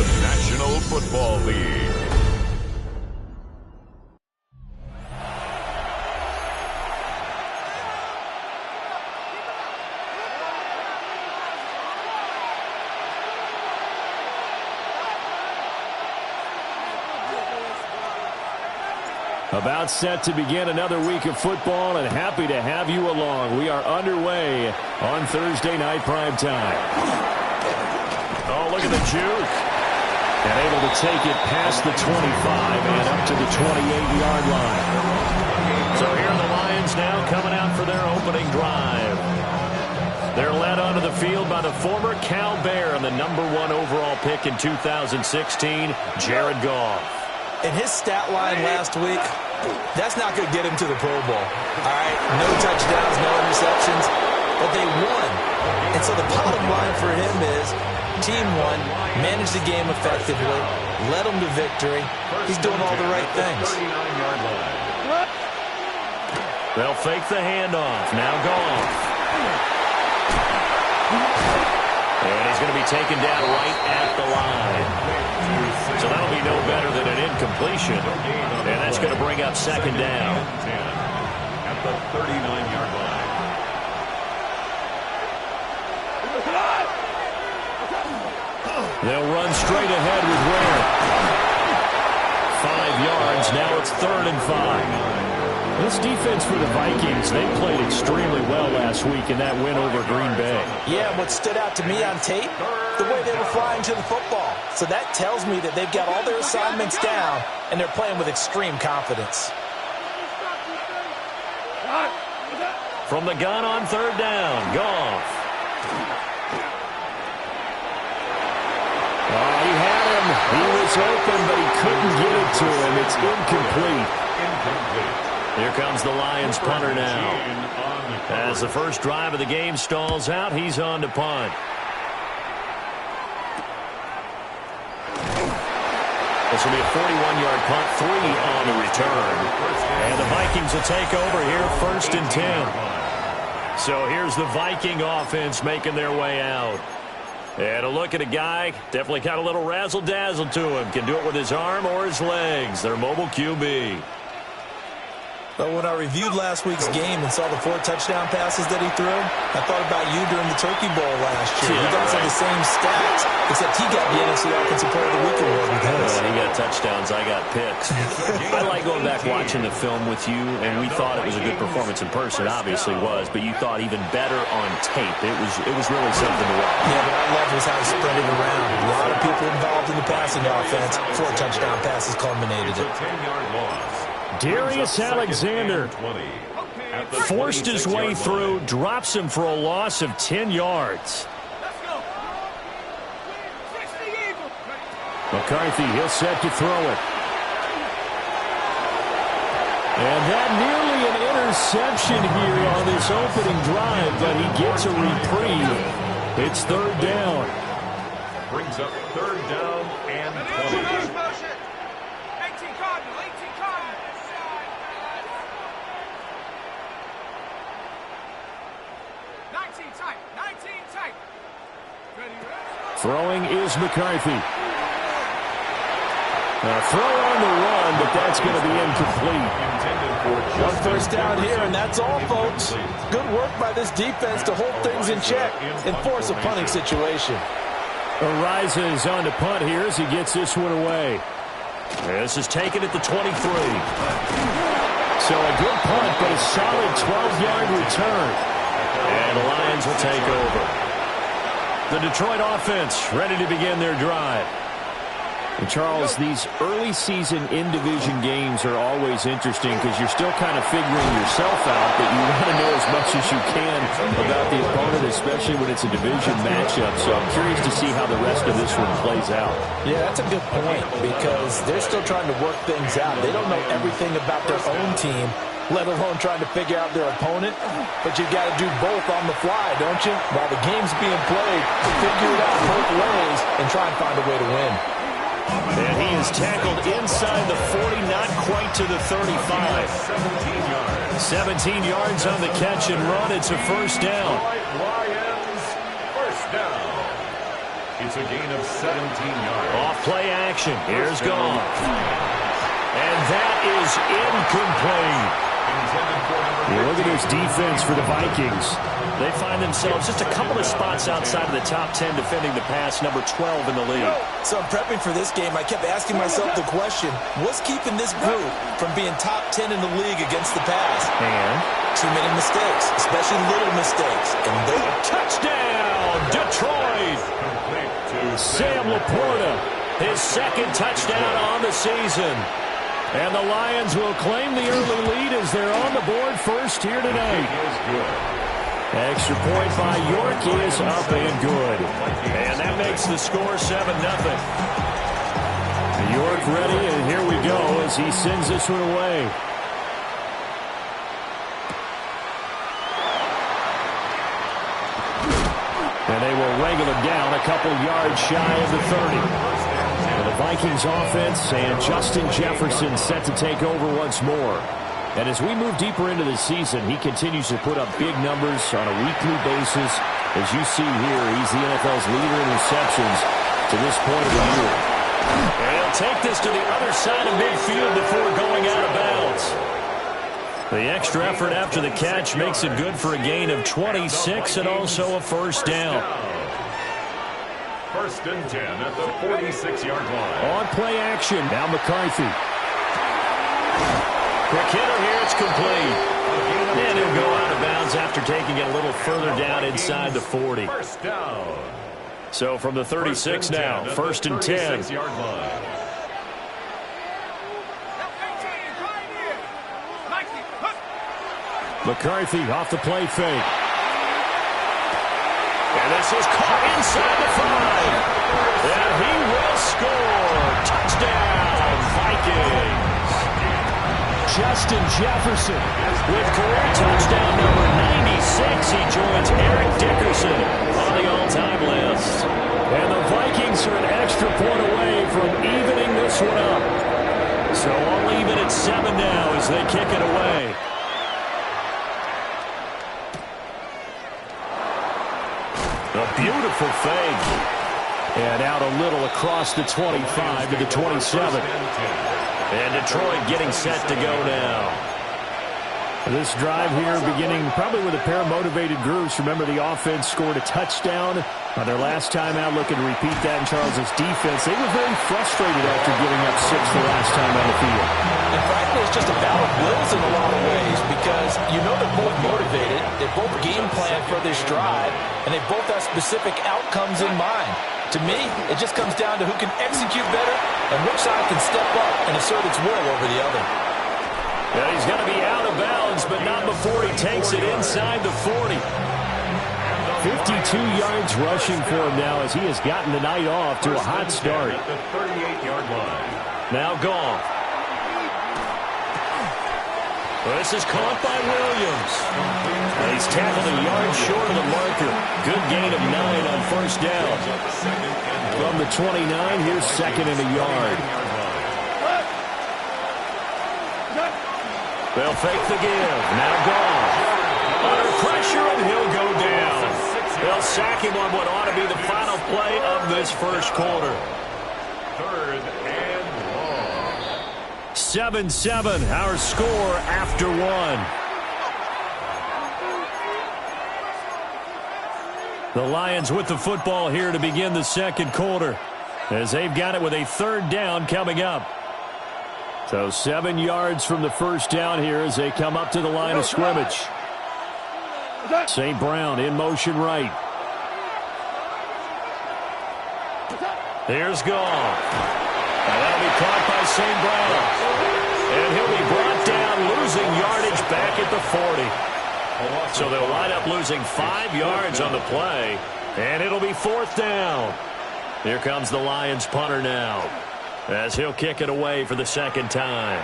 the National Football League. About set to begin another week of football, and happy to have you along. We are underway on Thursday night primetime. Oh, look at the juke. And able to take it past the 25 and up to the 28-yard line. So here are the Lions now coming out for their opening drive. They're led onto the field by the former Cal Bear and the #1 overall pick in 2016, Jared Goff. In his stat line last week, that's not going to get him to the Pro Bowl. All right, no touchdowns, no interceptions, but they won. And so the bottom line for him is team won, managed the game effectively, led them to victory. He's doing all the right things. They'll fake the handoff. Now Goff. And he's going to be taken down right at the line. So that'll be no better than an incompletion. And that's going to bring up second down. At the 39-yard line. They'll run straight ahead with Ware. 5 yards. Now it's 3rd and 5. This defense for the Vikings, they played extremely well last week in that win over Green Bay. Yeah, what stood out to me on tape, the way they were flying to the football. So that tells me that they've got all their assignments down, and they're playing with extreme confidence. From the gun on 3rd down, Goff. Oh, he had him. He was open, but he couldn't get it to him. It's incomplete. Here comes the Lions punter now. As the first drive of the game stalls out, he's on to punt. This will be a 41-yard punt, 3 on the return. And the Vikings will take over here, 1st and 10. So here's the Viking offense making their way out. And a look at a guy, definitely got a little razzle-dazzle to him. Can do it with his arm or his legs. Their mobile QB. But when I reviewed last week's game and saw the 4 touchdown passes that he threw, I thought about you during the Turkey Bowl last year. You guys had the same stats, except he got the NFC Offensive Player of the Week award with his. He got touchdowns, I got picks. I like going back watching the film with you, and we thought it was a good performance in person. Obviously was, but you thought even better on tape. It was really something to watch. Yeah, but I love was how he spread it around. A lot of people involved in the passing offense. 4 touchdown passes culminated it. 10-yard loss. Darius Alexander forced his way through, drops him for a loss of 10 yards. McCarthy, he'll set to throw it. And that nearly an interception here on this opening drive, but he gets a reprieve. It's 3rd down. Brings up 3rd down and 20. Throwing is McCarthy. A throw on the run, but that's going to be incomplete. 1 first down here, and that's all, folks. Good work by this defense to hold things in check and force a punting situation. Ariza is on to punt here as he gets this one away. This is taken at the 23. So a good punt, but a solid 12-yard return. And the Lions will take over. The Detroit offense ready to begin their drive. And Charles, these early season in-division games are always interesting because you're still kind of figuring yourself out, but you want to know as much as you can about the opponent, especially when it's a division matchup. So I'm curious to see how the rest of this one plays out. Yeah, that's a good point because they're still trying to work things out. They don't know everything about their own team, let alone trying to figure out their opponent. But you got to do both on the fly, don't you? While the game's being played, figure it out both ways and try and find a way to win. And he is tackled inside the 40, not quite to the 35. 17 yards on the catch and run. It's a 1st down. Lions, 1st down. It's a gain of 17 yards. Off play action. Here's Goff. And that is incomplete. Look at this defense for the Vikings. They find themselves just a couple of spots outside of the top 10 defending the pass, number 12 in the league. So I'm prepping for this game. I kept asking myself the question, what's keeping this group from being top 10 in the league against the pass? And too many mistakes, especially little mistakes. And they touchdown, Detroit. Sam Laporta, his second touchdown on the season. And the Lions will claim the early lead as they're on the board first here tonight. Extra point by York is up and good. And that makes the score 7-0. York ready, and here we go as he sends this one away. And they will wrangle him down a couple yards shy of the 30. The Vikings offense and Justin Jefferson set to take over once more. And as we move deeper into the season, he continues to put up big numbers on a weekly basis. As you see here, he's the NFL's leader in receptions to this point of the year. And he'll take this to the other side of midfield before going out of bounds. The extra effort after the catch makes it good for a gain of 26 and also a first down. First and 10 at the 46-yard line. On play action. Now McCarthy. Quick hitter here. It's complete. And he'll go out of bounds after taking it a little further down inside the 40. First down. So from the 36 now, first and 10. McCarthy off the play fake. And this is caught inside the 5. And he will score. Touchdown, Vikings. Justin Jefferson with career touchdown number 96. He joins Eric Dickerson on the all-time list. And the Vikings are an extra point away from evening this one up. So all even at 7 now as they kick it away. A beautiful fake. And out a little across the 25 to the 27. And Detroit getting set to go now. This drive here beginning probably with a pair of motivated groups. Remember, the offense scored a touchdown on their last time out. Looking to repeat that in Charles' defense. They were very frustrated after giving up 6 the last time on the field. And frankly, it's just a battle of wills in a lot of ways because you know they're both motivated. They both game plan for this drive, and they both have specific outcomes in mind. To me, it just comes down to who can execute better and which side can step up and assert its will over the other. Yeah, he's going to be out of bounds, but not before he takes it inside the 40. 52 yards rushing for him now as he has gotten the night off to a hot start. The 38-yard line. Now Goff. This is caught by Williams. He's tackled a yard short of the marker. Good gain of 9 on first down. From the 29, here's second and a yard. They'll fake the give. Now Goff. Under pressure, and he'll go down. They'll sack him on what ought to be the final play of this first quarter. Third and long. 7-7, our score after 1. The Lions with the football here to begin the second quarter as they've got it with a third down coming up. So 7 yards from the first down here as they come up to the line of scrimmage. St. Brown in motion right. Here's Goff. And that'll be caught by St. Brown. And he'll be brought down, losing yardage back at the 40. So they'll wind up losing 5 yards on the play. And it'll be fourth down. Here comes the Lions punter now, as he'll kick it away for the second time.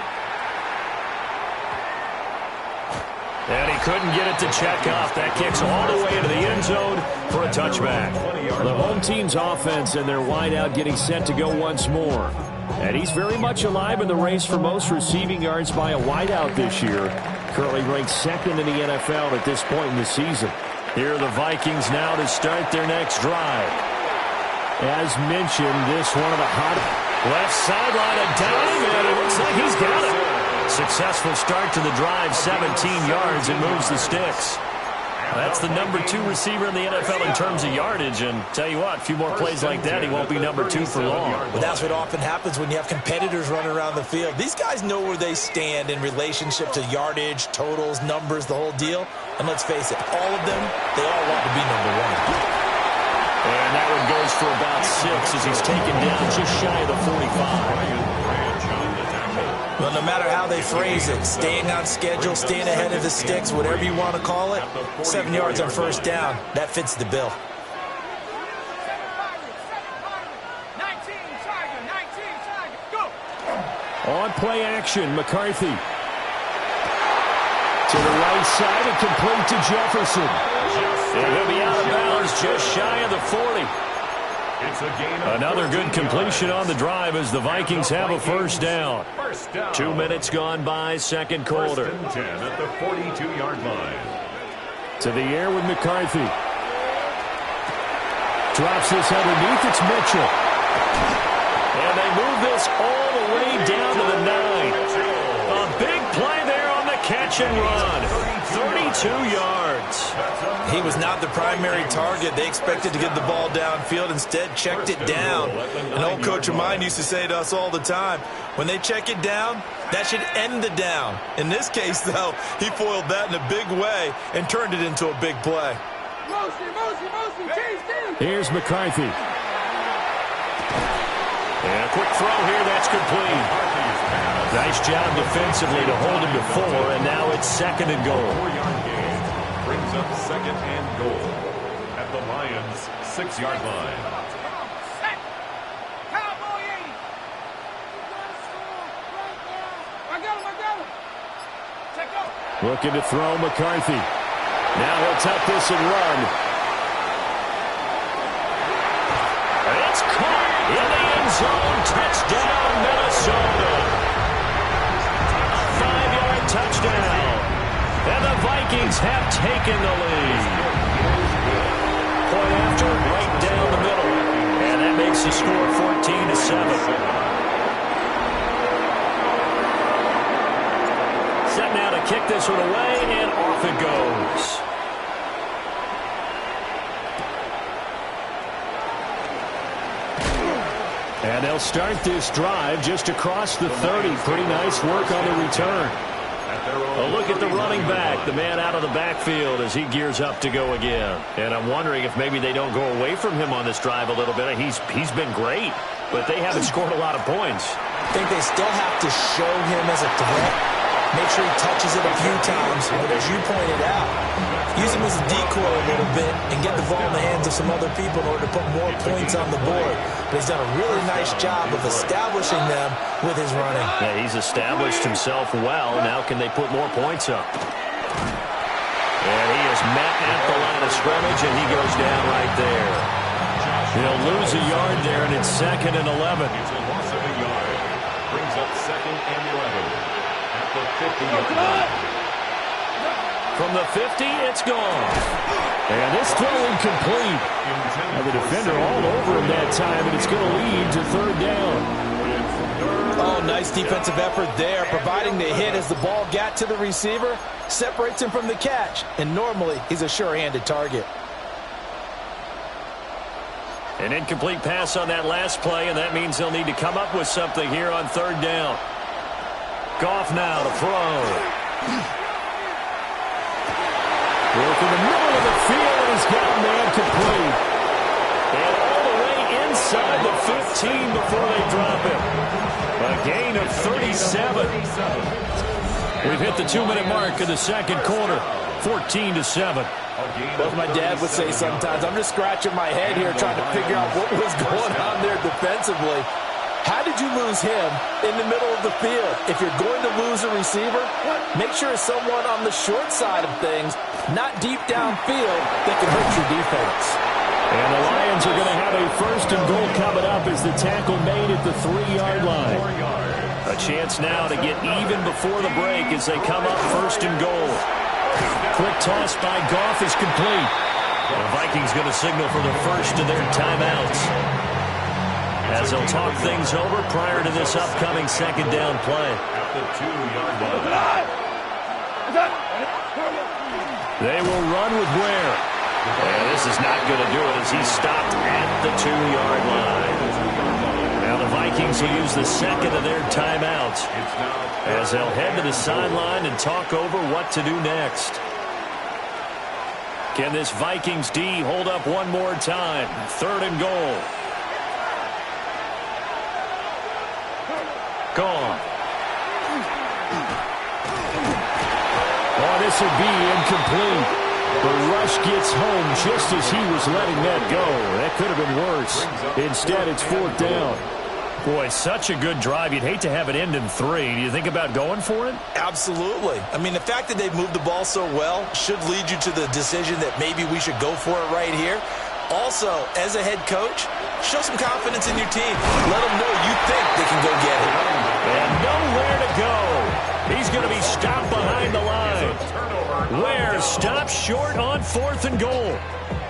And he couldn't get it to check off. That kicks all the way into the end zone for a touchback. The home team's offense and their wideout getting set to go once more. And he's very much alive in the race for most receiving yards by a wideout this year. Currently ranked second in the NFL at this point in the season. Here are the Vikings now to start their next drive. As mentioned, this one of the hot left sideline, a dime, and it looks like he's got it. Successful start to the drive, 17 yards, and moves the sticks. That's the number 2 receiver in the NFL in terms of yardage, and tell you what, a few more plays like that, he won't be number 2 for long. But that's what often happens when you have competitors running around the field. These guys know where they stand in relationship to yardage, totals, numbers, the whole deal. And let's face it, all of them, they all want to be number 1. And that one goes for about 6 as he's taken down just shy of the 45. Well, no matter how they phrase it, staying on schedule, staying ahead of the sticks, whatever you want to call it, 7 yards on first down, that fits the bill. 19, go! On play action, McCarthy. To the right side and complete to Jefferson. And he'll be out of bounds just shy of the 40. Another good completion on the drive as the Vikings have a first down. 2 minutes gone by, second quarter. 10 at the 42-yard line. To the air with McCarthy. Drops this underneath, it's Mitchell. And they move this all the way down to the 9. A big play there on the catch and run. 32 yards. He was not the primary target. They expected to get the ball downfield. Instead, checked it down. An old coach of mine used to say to us all the time, when they check it down, that should end the down. In this case, though, he foiled that in a big way and turned it into a big play. Here's McCarthy. And a quick throw here, that's complete. Nice job defensively to hold him to 4, and now it's second and goal. 4-yard gain brings up second and goal at the Lions' 6-yard line. Looking to throw McCarthy. Now he'll tuck this and run. It's caught in the end zone. Touchdown, Minnesota. A 5-yard touchdown. And the Vikings have taken the lead. Point after, right down the middle. And that makes the score 14-7. Set now to kick this one away, and off it goes. And they'll start this drive just across the 30. Pretty nice work on the return. A look at the running back, the man out of the backfield as he gears up to go again. And I'm wondering if maybe they don't go away from him on this drive a little bit. He's been great, but they haven't scored a lot of points. I think they still have to show him as a threat. Make sure he touches it a few times, but as you pointed out, use him as a decoy a little bit and get the ball in the hands of some other people in order to put more points on the board. But he's done a really nice job of establishing them with his running. Yeah, he's established himself well. Now can they put more points up? And he is met at the line of scrimmage, and he goes down right there. He'll lose a yard there, and it's second and 11. It's a loss of a yard. Brings up second and 11. At the 50-yard line. From the 50, it's gone. And this throw incomplete. And the defender all over him that time, and it's going to lead to third down. Oh, nice defensive effort there, providing the hit as the ball got to the receiver, separates him from the catch, and normally he's a sure-handed target. An incomplete pass on that last play, and that means they'll need to come up with something here on third down. Goff now to throw. Work in the middle of the field, and he's got a man complete. And all the way inside the 15 before they drop him. A gain of 37. We've hit the 2-minute mark of the second quarter. 14-7. Well, as my dad would say sometimes, I'm just scratching my head here trying to figure out what was going on there defensively. How did you lose him in the middle of the field? If you're going to lose a receiver, make sure it's someone on the short side of things, not deep downfield, that can hurt your defense. And the Lions are going to have a first and goal coming up as the tackle made at the 3-yard line. A chance now to get even before the break as they come up first and goal. Quick toss by Goff is complete. The Vikings going to signal for the first of their timeouts. as they'll talk things over prior to this upcoming second down play. At the 2-yard line. They will run with Ware. And this is not going to do it as he's stopped at the 2-yard line. Now the Vikings will use the second of their timeouts as they'll head to the sideline and talk over what to do next. Can this Vikings D hold up one more time? 3rd and goal. Gone. Oh, this would be incomplete. The rush gets home just as he was letting that go. That could have been worse. Instead, it's 4th down. Boy, such a good drive. You'd hate to have it end in 3. Do you think about going for it? Absolutely. I mean, the fact that they've moved the ball so well should lead you to the decision that maybe we should go for it right here. Also, as a head coach, show some confidence in your team. Let them know you think they can go get it. And nowhere to go. He's going to be stopped behind the line. Ware stops short on 4th and goal.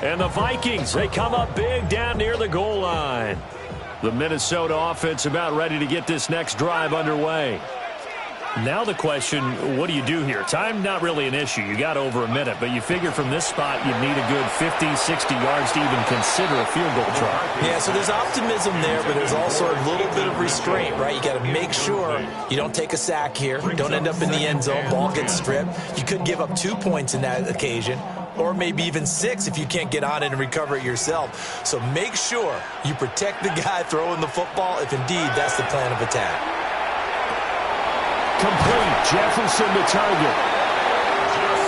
And the Vikings, they come up big down near the goal line. The Minnesota offense about ready to get this next drive underway. Now the question, what do you do here? Time not really an issue. You got over a minute, but you figure from this spot you'd need a good 50, 60 yards to even consider a field goal try. Yeah, so there's optimism there, but there's also a little bit of restraint, right? You got to make sure you don't take a sack here. Don't end up in the end zone. Ball gets stripped. You could give up 2 points in that occasion, or maybe even 6 if you can't get on it and recover it yourself. So make sure you protect the guy throwing the football if indeed that's the plan of attack. Complete. Jefferson to target.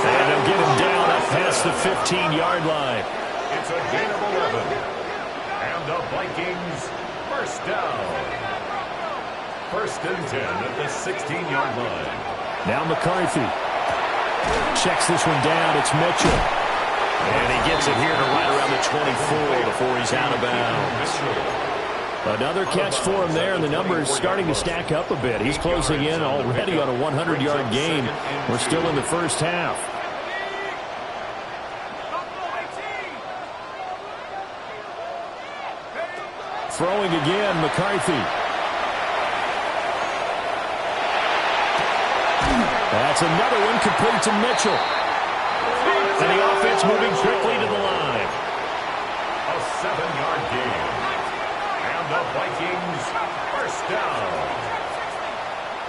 And they'll get him down up past the 15-yard line. It's a gain of 11. And the Vikings first down. 1st and 10 at the 16-yard line. Now McCarthy. Checks this one down. It's Mitchell. And he gets it here to right around the 24 before he's out of bounds. Another catch for him there, and the number is starting to stack up a bit. He's closing in already on a 100-yard game. We're still in the first half. Throwing again, McCarthy. That's another one complete to Mitchell. And the offense moving quickly to the line. A 7-yard gain. And the Vikings first down.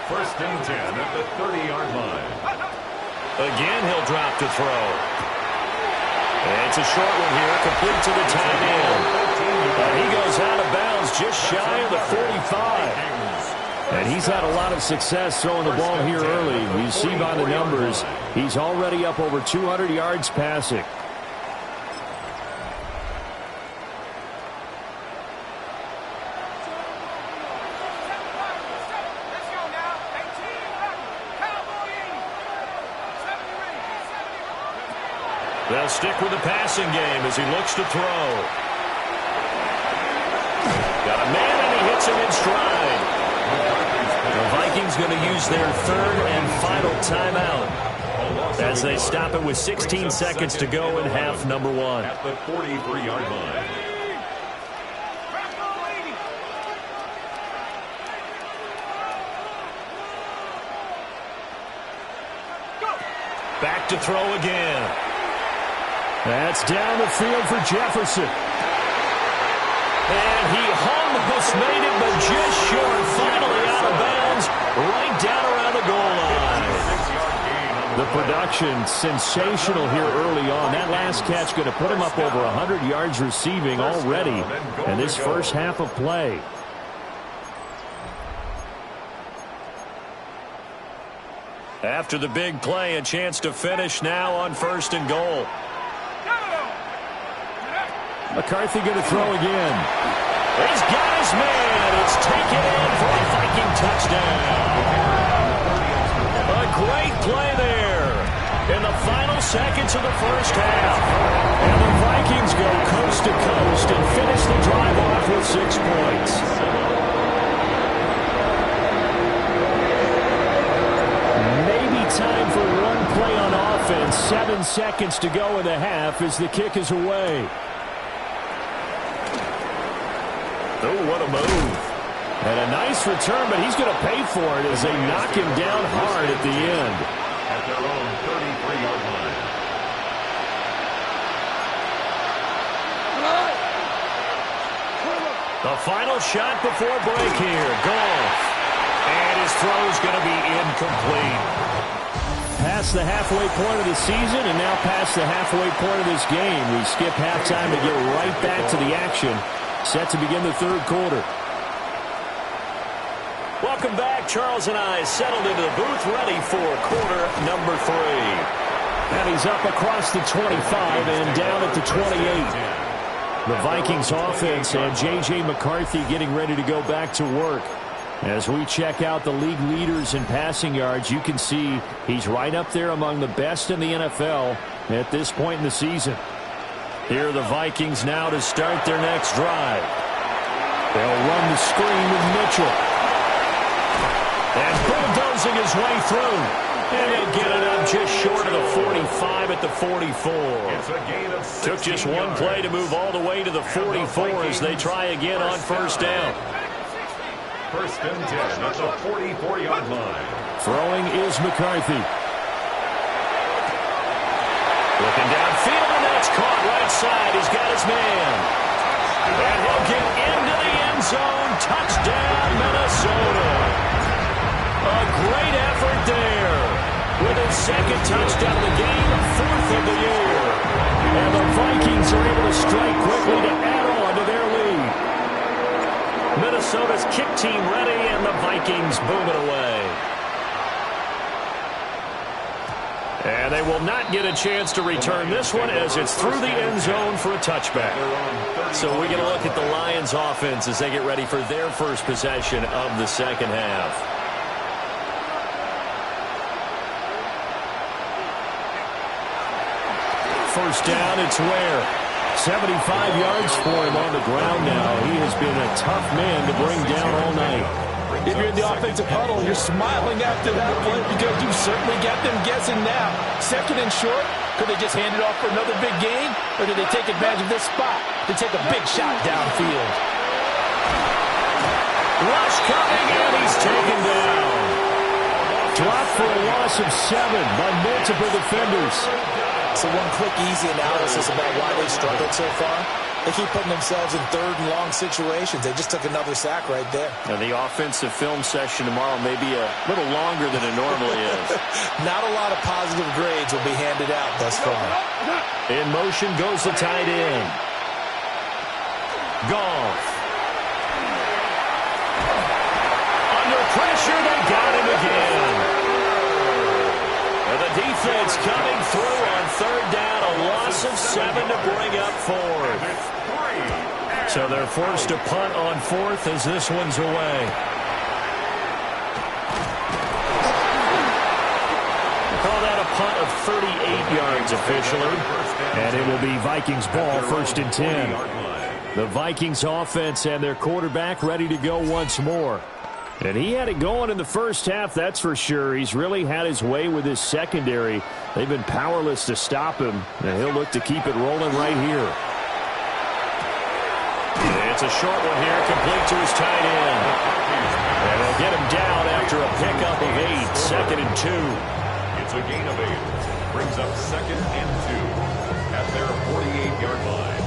1st and 10 at the 30-yard line. Again, he'll drop to throw. And it's a short one here, complete to the tight end. And he goes out of bounds just shy of the 45. And he's had a lot of success throwing the ball here early. You see by the numbers, he's already up over 200 yards passing. They'll stick with the passing game as he looks to throw. Got a man, and he hits him in stride. The Vikings going to use their 3rd and final timeout as they stop it with 16 seconds to go in half number 1. At the 43-yard line. Back to throw again. That's down the field for Jefferson. And he almost made it, but just short. Finally out of bounds, right down around the goal line. The production sensational here early on. That last catch going to put him up over 100 yards receiving already in this first half of play. After the big play, a chance to finish now on 1st and goal. McCarthy going to throw again. He's got his man. It's taken in for a Viking touchdown. A great play there in the final seconds of the first half. And the Vikings go coast to coast and finish the drive off with 6 points. Maybe time for one play on offense. 7 seconds to go in the half as the kick is away. Oh, what a move. And a nice return, but he's going to pay for it as they knock him down hard at the end. At their own 33-yard line. The final shot before break here. Goff. And his throw's going to be incomplete. Past the halfway point of the season and now past the halfway point of this game. We skip halftime to get right back to the action. Set to begin the third quarter. Welcome back. Charles and I settled into the booth ready for quarter number 3. And he's up across the 25 and down at the 28. The Vikings offense and J.J. McCarthy getting ready to go back to work. As we check out the league leaders in passing yards, you can see he's right up there among the best in the NFL at this point in the season. Here are the Vikings now to start their next drive. They'll run the screen with Mitchell. And bulldozing his way through. And he'll get it up just short of the 45 at the 44. It's a gain of 16 Took just one play to move all the way to the 44 as they try again on first down. First and 10 at the 44-yard line. Throwing is McCarthy. Looking downfield, and that's caught right side. He's got his man. And he'll get into the end zone. Touchdown, Minnesota. A great effort there. With his second touchdown of the game, 4th of the year. And the Vikings are able to strike quickly to add on to their lead. Minnesota's kick team ready, and the Vikings boom it away. And they will not get a chance to return this one as it's through the end zone for a touchback. So we get a look at the Lions offense as they get ready for their first possession of the second half. First down, it's Ware. 75 yards for him on the ground now. He has been a tough man to bring down all night. If you're in the offensive huddle, you're smiling after that play because you certainly got them guessing now. Second and short, could they just hand it off for another big gain? Or did they take advantage of this spot to take a big shot downfield? Rush coming, and he's taken down. Dropped for a loss of 7 by multiple defenders. So one quick, easy analysis about why they struggled so far. They keep putting themselves in third and long situations. They just took another sack right there. Now the offensive film session tomorrow may be a little longer than it normally is. Not a lot of positive grades will be handed out thus far. In motion goes the tight end. Goff. Under pressure, they got him again. The defense coming through on third down, a loss of 7 to bring up 4th. So they're forced to punt on 4th as this one's away. Call that a punt of 38 yards officially. And it will be Vikings ball, 1st and 10. The Vikings offense and their quarterback ready to go once more. And he had it going in the first half, that's for sure. He's really had his way with his secondary. They've been powerless to stop him, and he'll look to keep it rolling right here. It's a short one here, complete to his tight end. And they'll get him down after a pickup of 8, 2nd and 2. It's a gain of 8. Brings up 2nd and 2 at their 48-yard line.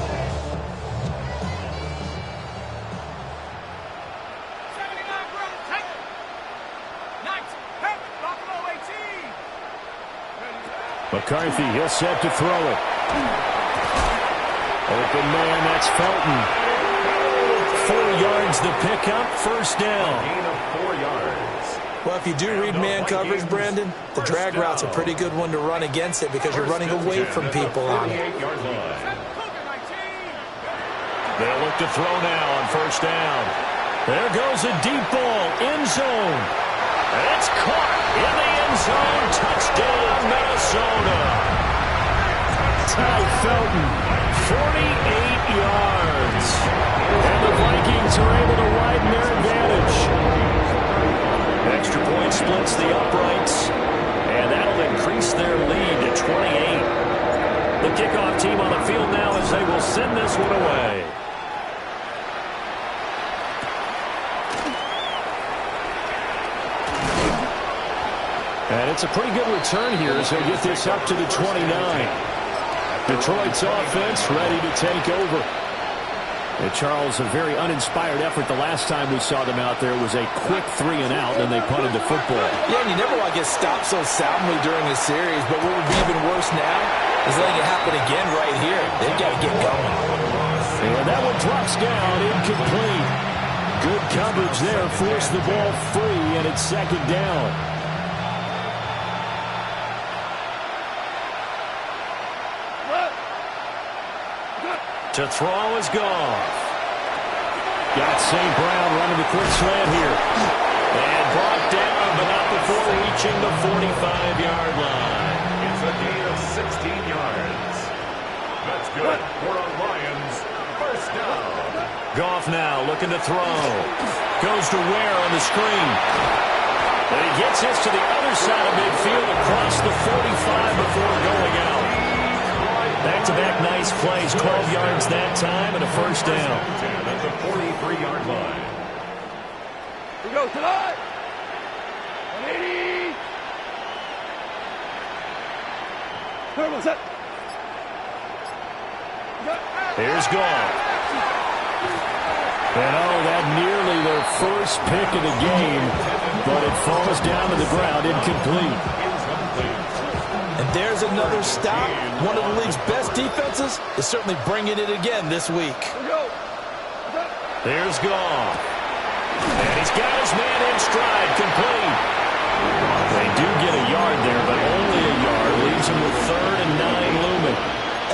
McCarthy, he'll set to throw it. Open man, that's Felton. 4 yards the pickup, first down. Gain of 4 yards. Well, if you do read man coverage, Brandon, the drag route's a pretty good one to run against it because you're running away from people on it. They'll look to throw now on first down. There goes a deep ball, end zone. And it's caught in the end zone. Touchdown, Minnesota. Ty Felton, 48 yards. and the Vikings are able to widen their advantage. Extra point splits the uprights, and that'll increase their lead to 28. The kickoff team on the field now as they will send this one away. And it's a pretty good return here as they get this up to the 29. Detroit's offense ready to take over. And Charles, a very uninspired effort the last time we saw them out there was a quick 3 and out, and they punted the football. Yeah, and you never want to get stopped so soundly during a series, but what would be even worse now is letting it happen again right here. They've got to get going. And that one drops down, incomplete. Good coverage there, forced the ball free, and it's second down. To throw is Goff. Got St. Brown running the quick slant here. And brought down, but not before reaching the 45-yard line. It's a gain of 16 yards. That's good for a Lions first down. Goff now looking to throw. Goes to Ware on the screen. And he gets this to the other side of midfield across the 45 before going out. Back-to-back nice plays, 12 yards that time, and a first down. At the 43-yard line. We go tonight. 180. Turbo set. Here's Goff. And that nearly their first pick of the game, but it falls down to the ground, incomplete. And there's another stop. One of the league's best defenses is certainly bringing it again this week. There's Goff. And he's got his man in stride, complete. They do get a yard there, but only a yard. Leaves him with 3rd and 9 looming.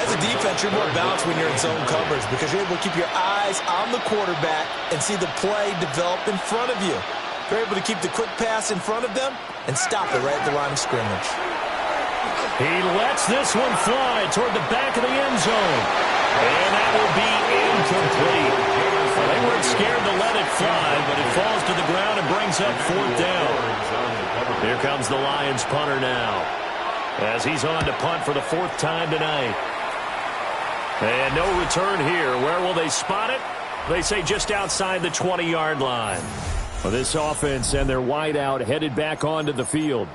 As a defense, you're more balanced when you're in zone coverage because you're able to keep your eyes on the quarterback and see the play develop in front of you. You're able to keep the quick pass in front of them and stop it right at the line of scrimmage. He lets this one fly toward the back of the end zone. And that will be incomplete. They weren't scared to let it fly, but it falls to the ground and brings up 4th down. Here comes the Lions punter now, as he's on to punt for the 4th time tonight. And no return here. Where will they spot it? They say just outside the 20-yard line. Well, this offense and their wideout headed back onto the field.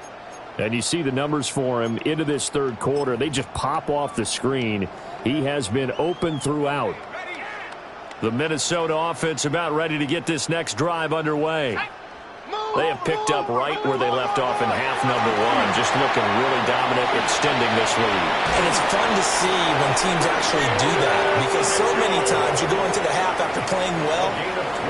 And you see the numbers for him into this 3rd quarter. They just pop off the screen. He has been open throughout. The Minnesota offense about ready to get this next drive underway. They have picked up right where they left off in half number 1, just looking really dominant, extending this lead. And it's fun to see when teams actually do that because so many times you go into the half after playing well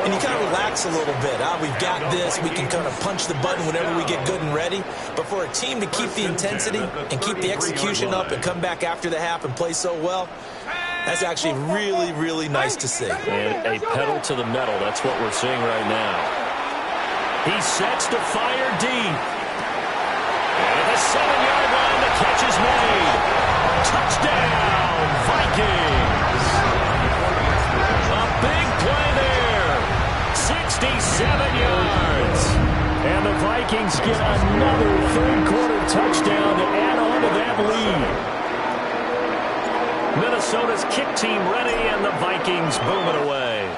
and you kind of relax a little bit. We've got this. We can kind of punch the button whenever we get good and ready. But for a team to keep the intensity and keep the execution up and come back after the half and play so well, that's actually really, really nice to see. And a pedal to the metal. That's what we're seeing right now. He sets to fire deep. And at the 7-yard line, the catch is made. Touchdown, Vikings. A big play there. 67 yards. And the Vikings get another 3rd quarter touchdown to add on to that lead. Minnesota's kick team ready, and the Vikings boom it away.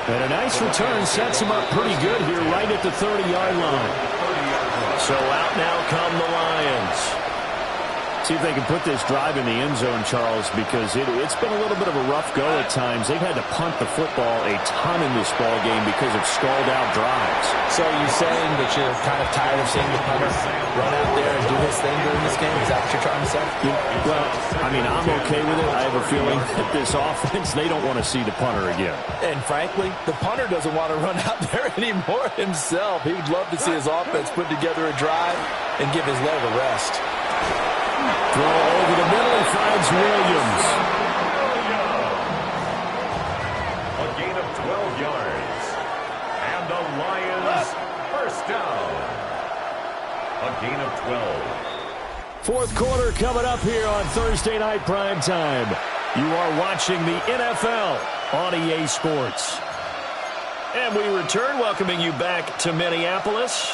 And a nice return sets him up pretty good here right at the 30-yard line. So out now come the Lions. See if they can put this drive in the end zone, Charles, because it's been a little bit of a rough go at times. They've had to punt the football a ton in this ball game because of stalled-out drives. So are you saying that you're kind of tired of seeing the punter run out there and do his thing during this game? Is that what you're trying to say? Well, I mean, I'm okay with it. I have a feeling that this offense, they don't want to see the punter again. And frankly, the punter doesn't want to run out there anymore himself. He would love to see his offense put together a drive and give his leg a rest. Throw over the middle, he finds Williams. A gain of 12 yards. And the Lions first down. A gain of 12. 4th quarter coming up here on Thursday Night Primetime. You are watching the NFL on EA Sports. And we return, welcoming you back to Minneapolis.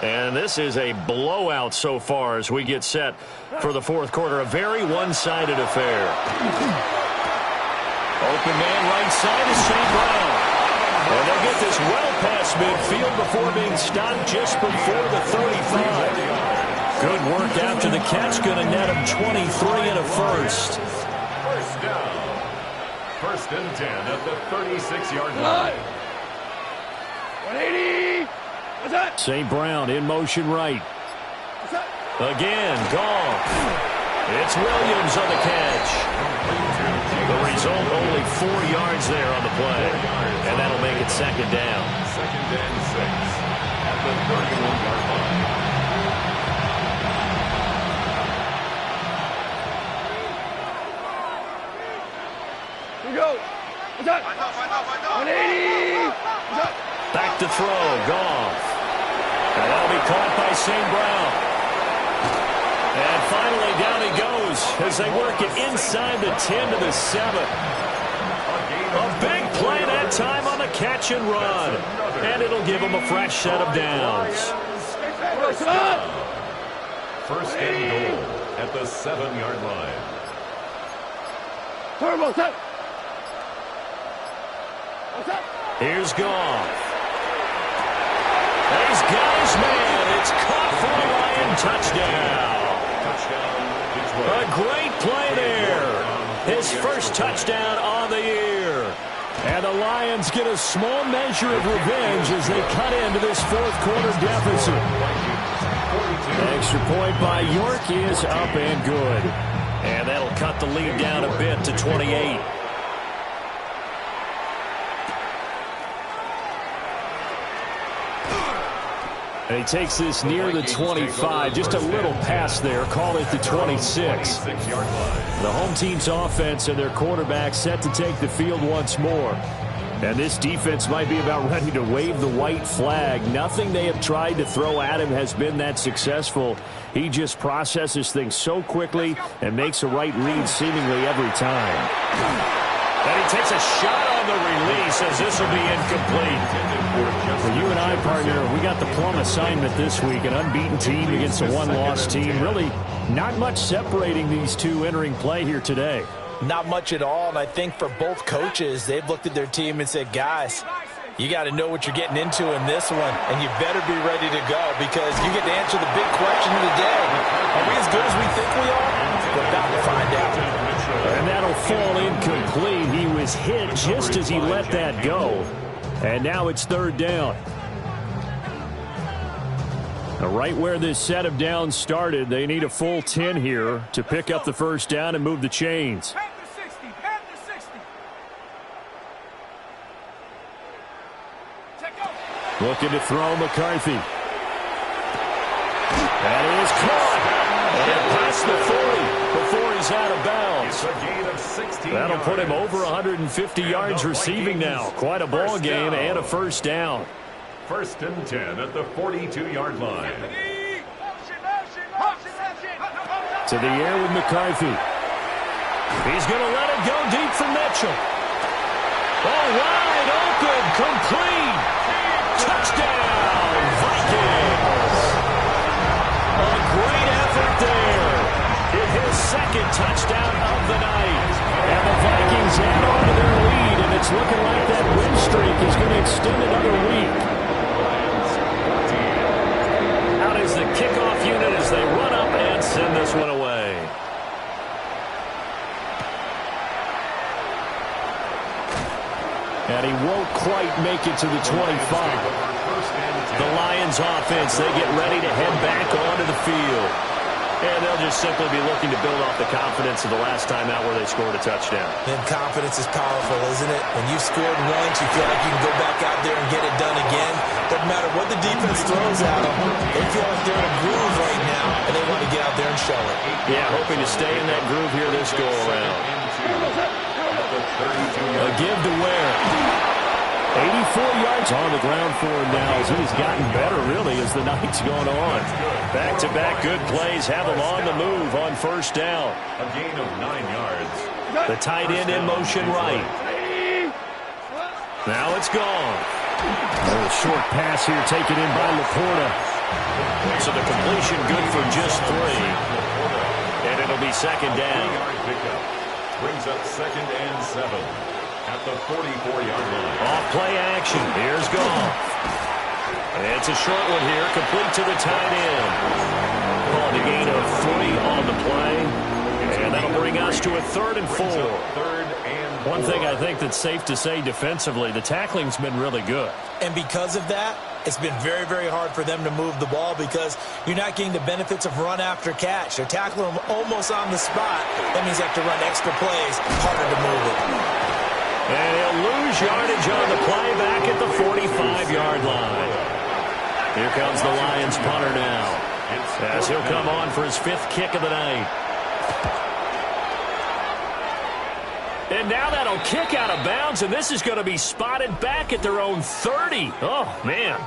And this is a blowout so far as we get set for the 4th quarter. A very one-sided affair. Open man right side is St. Brown. And they'll get this well past midfield before being stopped just before the 35. Good work after the catch. Going to net him 23 and a first. First down. First and 10 at the 36-yard line. 180. What's that? St. Brown in motion right. What's that? Again, gone. It's Williams on the catch. The result, only 4 yards there on the play. And that'll make it second down. Second and 6 at the 31-yard line. Here we go. What's that? 180. What's that? Back to throw, Goff. And that'll be caught by St. Brown. And finally, down he goes as they work it inside the 10 to the 7. A big play that time on the catch and run. And it'll give them a fresh set of downs. First and goal at the 7-yard line. Turbo, set. What's that? Here's Goff. He's got his man. It's caught for a Lion touchdown. A great play there. His first touchdown on the year. And the Lions get a small measure of revenge as they cut into this fourth quarter deficit. Extra point by York is up and good. And that'll cut the lead down a bit to 28. And he takes this near the 25. Just a little pass there. Call it the 26. The home team's offense and their quarterback set to take the field once more. And this defense might be about ready to wave the white flag. Nothing they have tried to throw at him has been that successful. He just processes things so quickly and makes a right read seemingly every time. And he takes a shot on the release as this will be incomplete. For you and I, partner, we got the plum assignment this week. An unbeaten team against a one-loss team. Really not much separating these two entering play here today. Not much at all, and I think for both coaches, they've looked at their team and said, guys, you got to know what you're getting into in this one, and you better be ready to go because you get to answer the big question of the day. Are we as good as we think we are? We're about to find out. And that'll fall incomplete. He was hit just as he let that go. And now it's third down. Now, right where this set of downs started, they need a full 10 here to pick up the first down and move the chains. Looking to throw McCarthy. That is caught. And past the 40 before he's out of bounds. That'll put him over 150 yards receiving now. Quite a ball game and a first down. First and 10 at the 42-yard line. To the air with McCarthy. He's going to let it go deep for Mitchell. Oh, wide open, complete. Touchdown, Vikings. A great effort there. His second touchdown of the night. And the Vikings add on to their lead, and it's looking like that win streak is going to extend another week. Out is the kickoff unit as they run up and send this one away. And he won't quite make it to the 25. The Lions offense, they get ready to head back onto the field. And they'll just simply be looking to build off the confidence of the last time out where they scored a touchdown. And confidence is powerful, isn't it? When you've scored once, you feel like you can go back out there and get it done again. Doesn't matter what the defense throws at them. They feel like they're in a groove right now, and they want to get out there and show it. Yeah, hoping to stay in that groove here this go-around. A give to Ware. 84 yards on the ground for him now as he's gotten better, really, as the night's gone on. Back-to-back good plays have him on the move on first down. A gain of 9 yards. The tight end in motion right. Now it's gone. A little short pass here taken in by Laporta. So the completion good for just 3. And it'll be second down. Brings up second and 7. At the 44-yard line. Off play action. Here's Goff. It's a short one here, complete to the tight end. Calling a gain of 3 on the play. And that'll bring us to a 3rd and 4. One thing I think that's safe to say defensively, the tackling's been really good. And because of that, it's been very, very hard for them to move the ball because you're not getting the benefits of run after catch. They're tackling them almost on the spot. That means they have to run extra plays, harder to move it. And he'll lose yardage on the play back at the 45-yard line. Here comes the Lions punter now, as he'll come on for his 5th kick of the night. And now that'll kick out of bounds, and this is going to be spotted back at their own 30. Oh, man.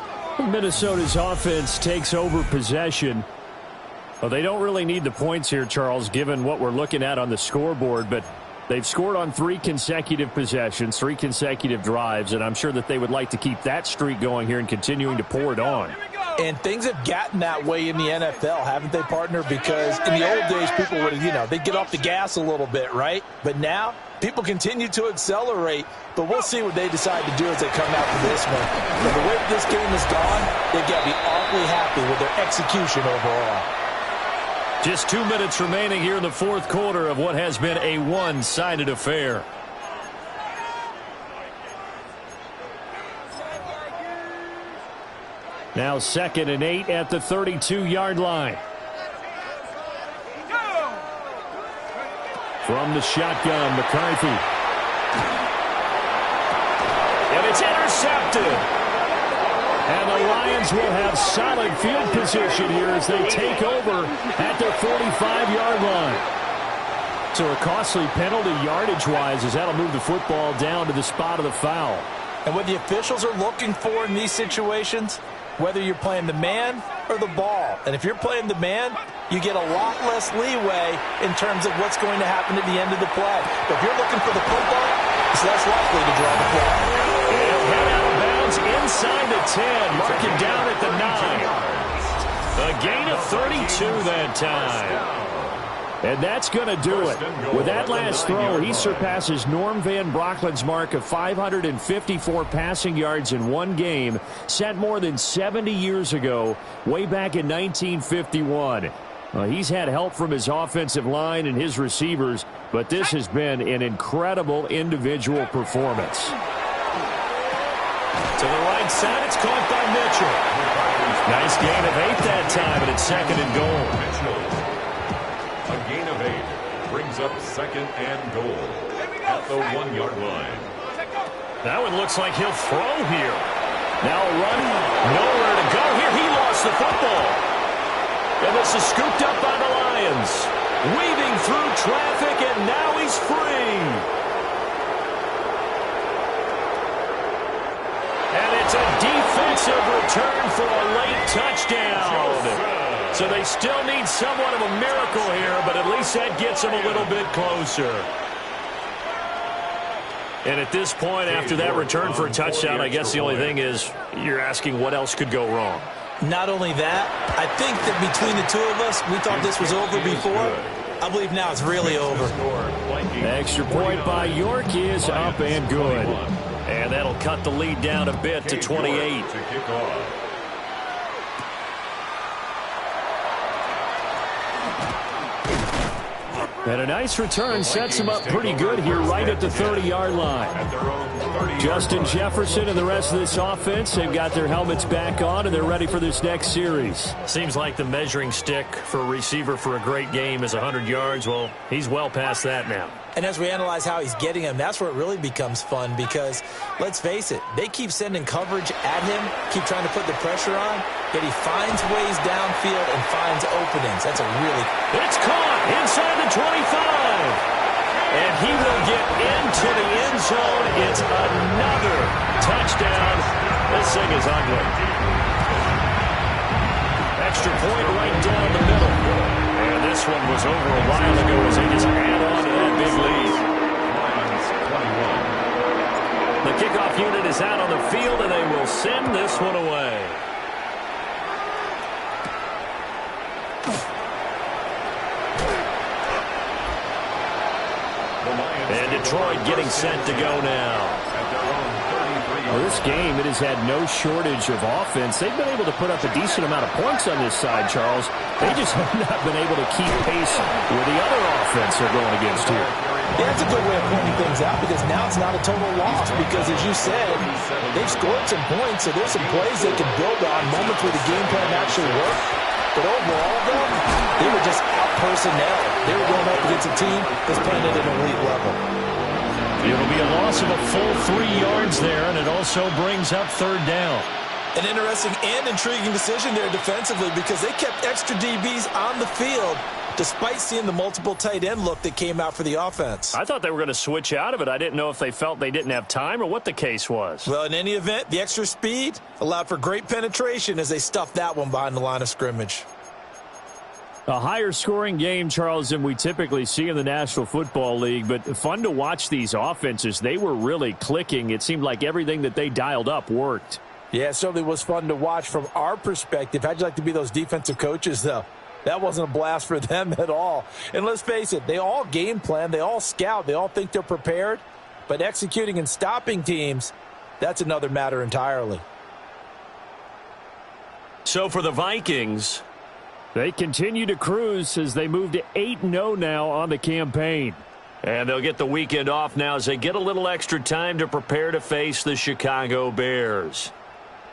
Minnesota's offense takes over possession. Well, they don't really need the points here, Charles, given what we're looking at on the scoreboard, but they've scored on 3 consecutive possessions, 3 consecutive drives, and I'm sure that they would like to keep that streak going here and continuing to pour it on. And things have gotten that way in the NFL, haven't they, partner? Because in the old days, people would, they'd get off the gas a little bit, right? But now, people continue to accelerate, but we'll see what they decide to do as they come out for this one. But the way this game has gone, they've got to be awfully happy with their execution overall. Just 2 minutes remaining here in the 4th quarter of what has been a one-sided affair. Now 2nd and 8 at the 32-yard line. From the shotgun, McCarthy. And it's intercepted. And the Lions will have solid field position here as they take over at their 45-yard line. So a costly penalty yardage-wise as that'll move the football down to the spot of the foul. And what the officials are looking for in these situations, whether you're playing the man or the ball. And if you're playing the man, you get a lot less leeway in terms of what's going to happen at the end of the play. But if you're looking for the football, it's less likely to draw the flag. He'll head out of bounds inside the 10, marking down at the 9. A gain of 32 that time. And that's going to do it. With that last throw, he surpasses Norm Van Brocklin's mark of 554 passing yards in one game, set more than 70 years ago, way back in 1951. He's had help from his offensive line and his receivers, but this has been an incredible individual performance. To the right side, it's caught by Mitchell. Nice gain of 8 that time, and it's 2nd and goal. A gain of 8 brings up 2nd and goal at the 1-yard line. That one looks like he'll throw here. Now a run, nowhere to go here. He lost the football. And this is scooped up by the Lions. Weaving through traffic, and now he's free. And it's a defensive return for a late touchdown. So they still need somewhat of a miracle here, but at least that gets them a little bit closer. And at this point, after that return for a touchdown, I guess the only thing is you're asking what else could go wrong. Not only that, I think that between the two of us, we thought this was over before. I believe now it's really over. The extra point by York is up and good. And that'll cut the lead down a bit to 28. To kick off. And a nice return sets him up pretty good here right at the 30-yard line. Justin Jefferson and the rest of this offense, they've got their helmets back on, and they're ready for this next series. Seems like the measuring stick for a receiver for a great game is 100 yards. Well, he's well past that now. And as we analyze how he's getting them, that's where it really becomes fun because, let's face it, they keep sending coverage at him, keep trying to put the pressure on, yet he finds ways downfield and finds openings. That's a really... It's caught inside the 25. And he will get into the end zone. It's another touchdown. This thing is ugly. Extra point right down the middle. And this one was over a while ago as they just add on to that big lead. The kickoff unit is out on the field, and they will send this one away. And Detroit getting set to go now. Well, this game, it has had no shortage of offense. They've been able to put up a decent amount of points on this side, Charles. They just have not been able to keep pace with the other offense they're going against here. Yeah, that's a good way of pointing things out because now it's not a total loss because, as you said, they've scored some points, so there's some plays they can build on, moments where the game plan actually worked. But overall, though, they were just out personnel. They were going up against a team that's playing at an elite level. It'll be a loss of a full 3 yards there, and it also brings up third down. An interesting and intriguing decision there defensively because they kept extra DBs on the field despite seeing the multiple tight end look that came out for the offense. I thought they were going to switch out of it. I didn't know if they felt they didn't have time or what the case was. Well, in any event, the extra speed allowed for great penetration as they stuffed that one behind the line of scrimmage. A higher scoring game, Charles, than we typically see in the National Football League, but fun to watch these offenses. They were really clicking. It seemed like everything that they dialed up worked. Yeah, it certainly was fun to watch from our perspective. How'd you like to be those defensive coaches, though? That wasn't a blast for them at all. And let's face it, they all game plan, they all scout, they all think they're prepared, but executing and stopping teams, that's another matter entirely. So for the Vikings, they continue to cruise as they move to 8-0 now on the campaign. and they'll get the weekend off now as they get a little extra time to prepare to face the Chicago Bears.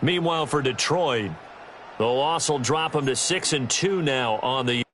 Meanwhile, for Detroit, the loss will drop them to 6-2 now on the